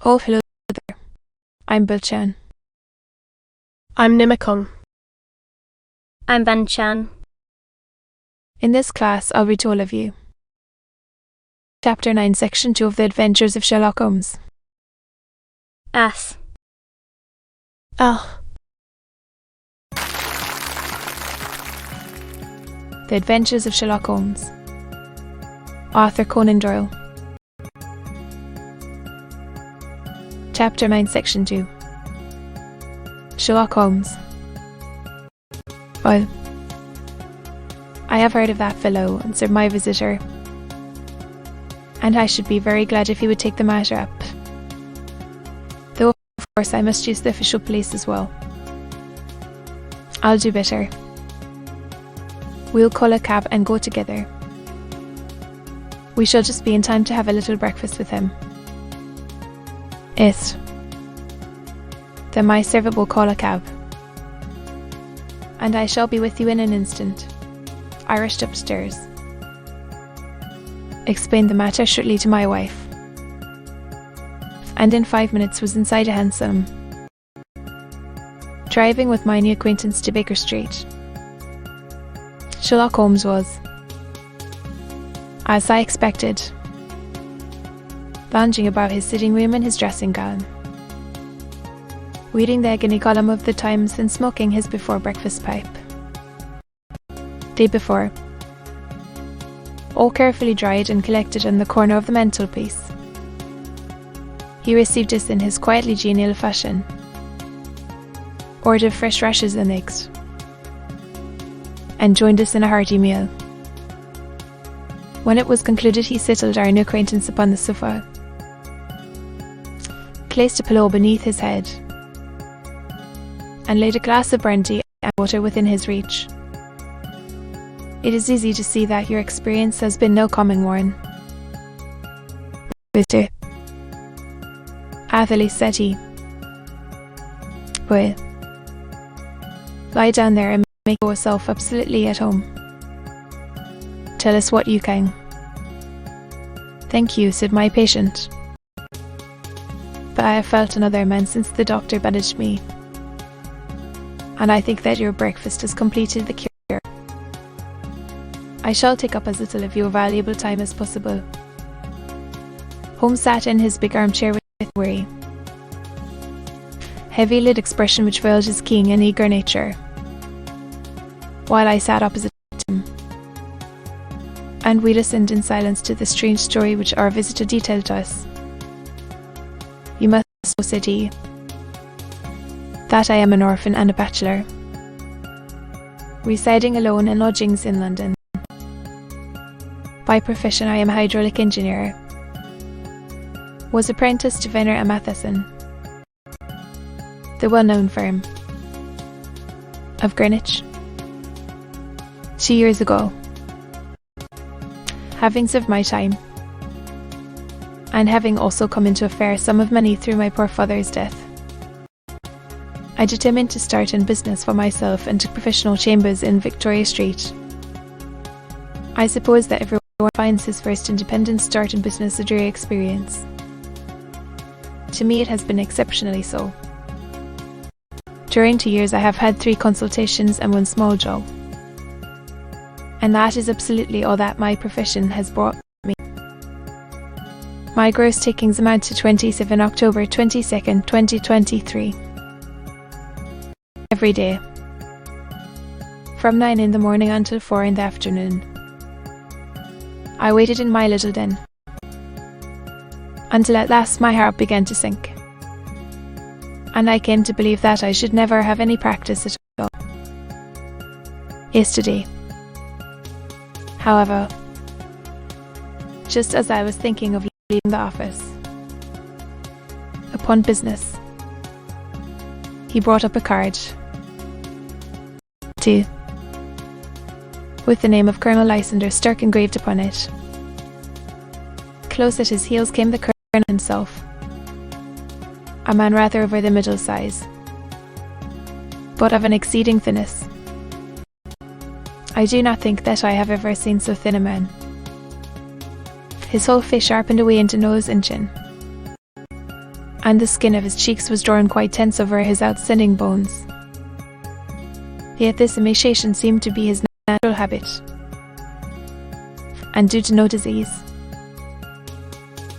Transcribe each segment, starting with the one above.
Oh, hello there. I'm Bilchan. I'm Nimakong. I'm Banchan. In this class, I'll read to all of you Chapter 9, Section 2 of The Adventures of Sherlock Holmes. As. Ah. The Adventures of Sherlock Holmes. Author Conan Doyle. Chapter 9, Section 2. Sherlock Holmes. Well, I have heard of that fellow, answered my visitor, and I should be very glad if he would take the matter up. Though, of course, I must use the official police as well. I'll do better. We'll call a cab and go together. We shall just be in time to have a little breakfast with him. Yes. Then my servant will call a cab, and I shall be with you in an instant. I rushed upstairs, explained the matter shortly to my wife, and in 5 minutes was inside a hansom, driving with my new acquaintance to Baker Street. Sherlock Holmes was, as I expected, lounging about his sitting room in his dressing gown, reading the agony column of the Times and smoking his before-breakfast pipe. Day before, all carefully dried and collected on the corner of the mantelpiece, he received us in his quietly genial fashion, ordered fresh rashers and eggs, and joined us in a hearty meal. When it was concluded, he settled our new acquaintance upon the sofa, placed a pillow beneath his head, and laid a glass of brandy and water within his reach. It is easy to see that your experience has been no common one. Mr. Atherley, said he. Well, lie down there and make yourself absolutely at home. Tell us what you can. Thank you, said my patient. But I have felt another man since the doctor bandaged me, and I think that your breakfast has completed the cure. I shall take up as little of your valuable time as possible. Holmes sat in his big armchair with a weary, heavy-lidded expression which veiled his keen and eager nature, while I sat opposite him, and we listened in silence to the strange story which our visitor detailed to us. You must know, said he, that I am an orphan and a bachelor, residing alone in lodgings in London. By profession I am a hydraulic engineer, was apprenticed to Venner and Matheson, the well-known firm of Greenwich, 2 years ago. Having served my time, and having also come into a fair sum of money through my poor father's death, I determined to start in business for myself and took professional chambers in Victoria Street. I suppose that everyone finds his first independent start in business a dreary experience. To me it has been exceptionally so. During 2 years I have had 3 consultations and 1 small job, and that is absolutely all that my profession has brought me. My gross takings amount to 27 October 22nd, 2023. Every day, from 9 in the morning until 4 in the afternoon, I waited in my little den, until at last my heart began to sink, and I came to believe that I should never have any practice at all. Yesterday, however, just as I was thinking of leaving the office, upon business, he brought up a card, too, with the name of Colonel Lysander stark engraved upon it. Close at his heels came the Colonel himself, a man rather over the middle size, but of an exceeding thinness. I do not think that I have ever seen so thin a man. His whole face sharpened away into nose and chin, and the skin of his cheeks was drawn quite tense over his outstanding bones. Yet this emaciation seemed to be his natural habit, and due to no disease.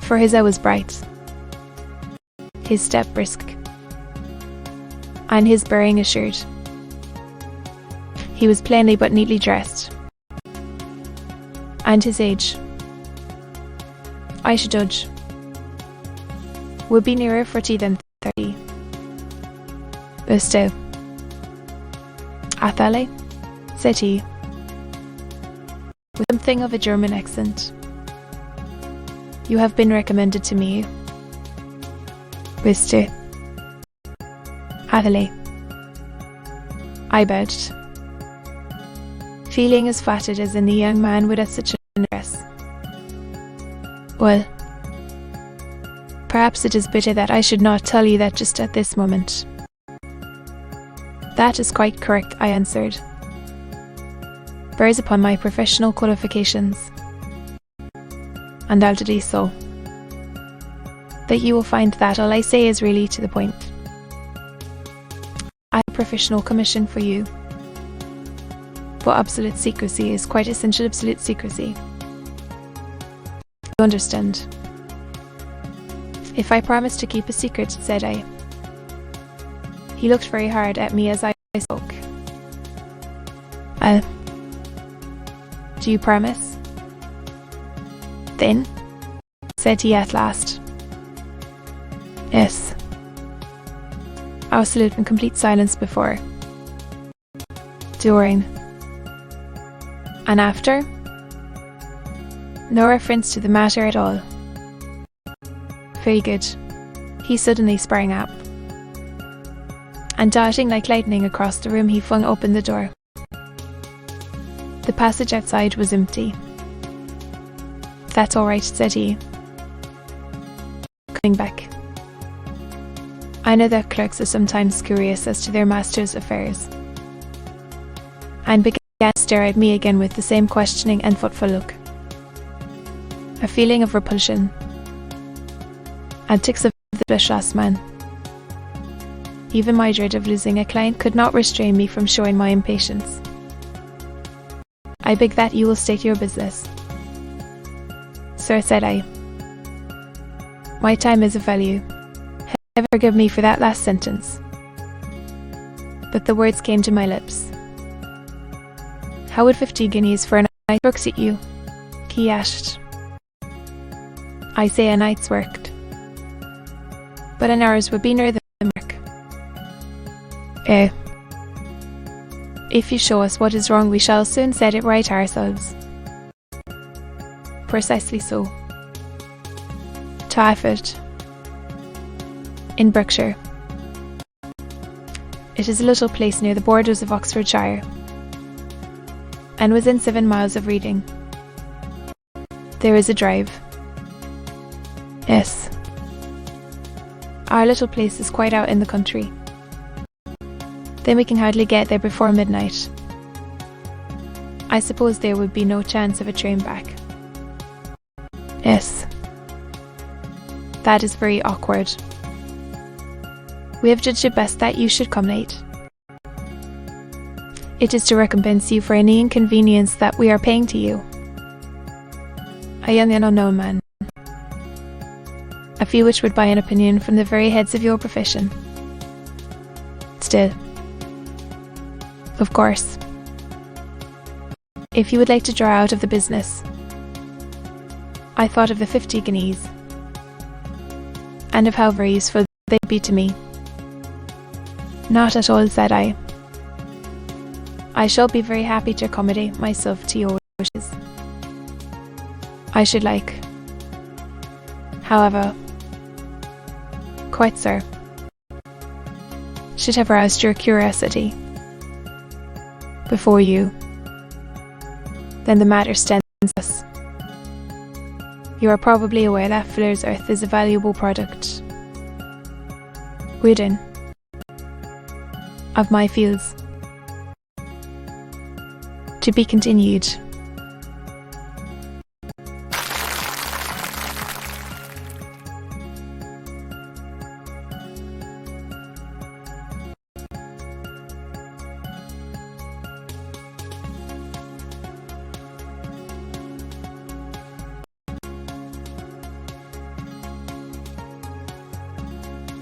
For his eye was bright, his step brisk, and his bearing assured. He was plainly but neatly dressed, and his age, I should judge, would be nearer 40 than 30. But still, Athale, said he, with something of a German accent, you have been recommended to me. Mr. Athale. I bowed, feeling as flattered as any young man would at such an address. Well, perhaps it is better that I should not tell you that just at this moment. That is quite correct, I answered. Bears upon my professional qualifications. Undoubtedly so. But you will find that all I say is really to the point. I have a professional commission for you. But absolute secrecy is quite essential. Absolute secrecy. You understand? If I promise to keep a secret, said I. He looked very hard at me as I spoke. Do you promise? Then, said he at last. Yes. Absolute and complete silence before, during, and after. No reference to the matter at all. Very good. He suddenly sprang up, and darting like lightning across the room, he flung open the door. The passage outside was empty. That's all right, said he, coming back. I know that clerks are sometimes curious as to their master's affairs, and began to stare at me again with the same questioning and thoughtful look. A feeling of repulsion, and ticks of the blush man. Even my dread of losing a client could not restrain me from showing my impatience. I beg that you will state your business. Sir, said I. My time is of value. Heaven forgive me for that last sentence. But the words came to my lips. How would 50 guineas for a night's work suit you? He asked. I say a night's work, but an hour's would be near the mark. If you show us what is wrong, we shall soon set it right ourselves. Precisely so. Twyford, in Berkshire. It is a little place near the borders of Oxfordshire, and within 7 miles of Reading. There is a drive. Yes. Our little place is quite out in the country. Then we can hardly get there before midnight. I suppose there would be no chance of a train back. Yes. That is very awkward. We have judged it best that you should come late. It is to recompense you for any inconvenience that we are paying to you. A young and unknown man. A fee which would buy an opinion from the very heads of your profession. Still, of course, if you would like to draw out of the business. I thought of the 50 guineas, and of how very useful they'd be to me. Not at all, said I. I shall be very happy to accommodate myself to your wishes. I should like, however, quite, sir, should have aroused your curiosity before you. Then the matter stands thus. You are probably aware that Fuller's Earth is a valuable product within of my fields. To be continued.